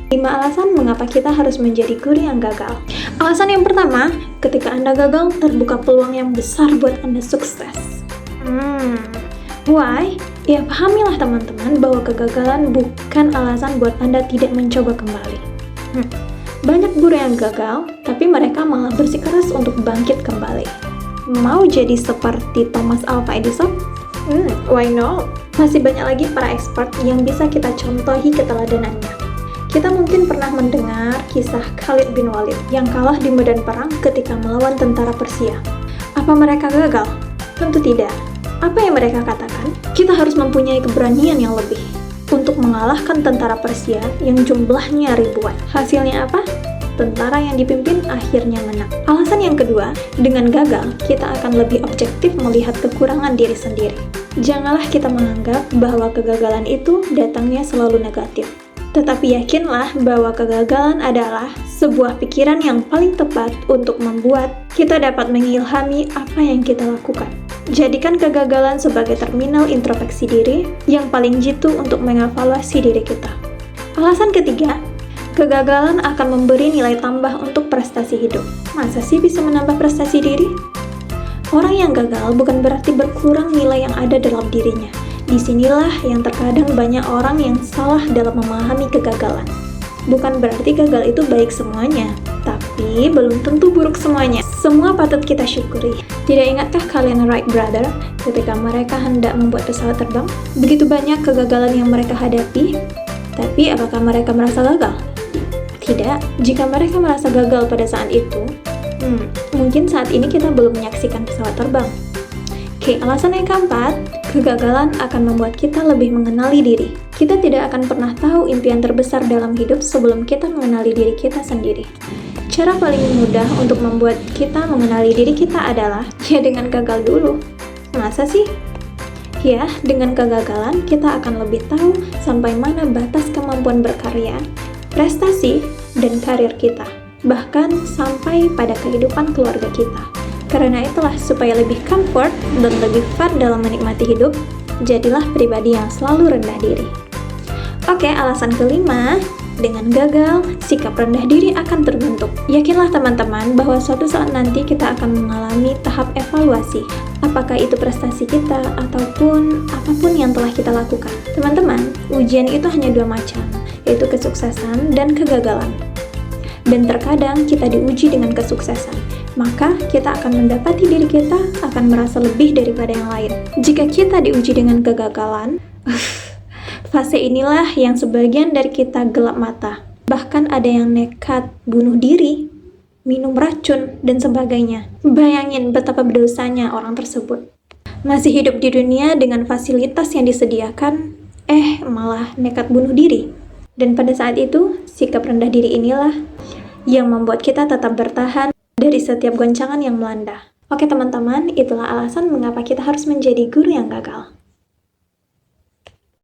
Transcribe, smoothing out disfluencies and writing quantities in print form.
5 alasan mengapa kita harus menjadi guru yang gagal. Alasan yang pertama, ketika Anda gagal, terbuka peluang yang besar buat Anda sukses. Why? Ya, pahamilah teman-teman bahwa kegagalan bukan alasan buat Anda tidak mencoba kembali. Banyak guru yang gagal, tapi mereka malah bersikeras untuk bangkit kembali. Mau jadi seperti Thomas Alva Edison? Why not? Masih banyak lagi para expert yang bisa kita contohi keteladanannya. Kita mungkin pernah mendengar kisah Khalid bin Walid yang kalah di medan perang ketika melawan tentara Persia. Apa mereka gagal? Tentu tidak. Apa yang mereka katakan? Kita harus mempunyai keberanian yang lebih untuk mengalahkan tentara Persia yang jumlahnya ribuan. Hasilnya apa? Tentara yang dipimpin akhirnya menang. Alasan yang kedua, dengan gagal, kita akan lebih objektif melihat kekurangan diri sendiri. Janganlah kita menganggap bahwa kegagalan itu datangnya selalu negatif. Tetapi yakinlah bahwa kegagalan adalah sebuah pikiran yang paling tepat untuk membuat kita dapat mengilhami apa yang kita lakukan. Jadikan kegagalan sebagai terminal introspeksi diri yang paling jitu untuk mengevaluasi diri kita. Alasan ketiga, kegagalan akan memberi nilai tambah untuk prestasi hidup. Masa sih bisa menambah prestasi diri? Orang yang gagal bukan berarti berkurang nilai yang ada dalam dirinya. Disinilah yang terkadang banyak orang yang salah dalam memahami kegagalan. Bukan berarti gagal itu baik semuanya, tapi belum tentu buruk semuanya. Semua patut kita syukuri. Tidak ingatkah kalian Wright Brother ketika mereka hendak membuat pesawat terbang? Begitu banyak kegagalan yang mereka hadapi, tapi apakah mereka merasa gagal? Tidak. Jika mereka merasa gagal pada saat itu, mungkin saat ini kita belum menyaksikan pesawat terbang. Oke, alasan yang keempat, kegagalan akan membuat kita lebih mengenali diri. Kita tidak akan pernah tahu impian terbesar dalam hidup sebelum kita mengenali diri kita sendiri. Cara paling mudah untuk membuat kita mengenali diri kita adalah, ya dengan gagal dulu. Masa sih? Ya, dengan kegagalan kita akan lebih tahu sampai mana batas kemampuan berkarya, prestasi, dan karir kita. Bahkan sampai pada kehidupan keluarga kita. Karena itulah, supaya lebih comfort dan lebih fun dalam menikmati hidup, jadilah pribadi yang selalu rendah diri. Oke, alasan kelima, dengan gagal, sikap rendah diri akan terbentuk. Yakinlah teman-teman bahwa suatu saat nanti kita akan mengalami tahap evaluasi. Apakah itu prestasi kita ataupun apapun yang telah kita lakukan. Teman-teman, ujian itu hanya 2 macam, yaitu kesuksesan dan kegagalan. Dan terkadang kita diuji dengan kesuksesan, maka kita akan mendapati diri kita akan merasa lebih daripada yang lain. Jika kita diuji dengan kegagalan, fase inilah yang sebagian dari kita gelap mata. Bahkan ada yang nekat bunuh diri, minum racun, dan sebagainya. Bayangin betapa berdosanya orang tersebut. Masih hidup di dunia dengan fasilitas yang disediakan, malah nekat bunuh diri. Dan pada saat itu, sikap rendah diri inilah yang membuat kita tetap bertahan dari setiap goncangan yang melanda. Oke teman-teman, itulah alasan mengapa kita harus menjadi guru yang gagal.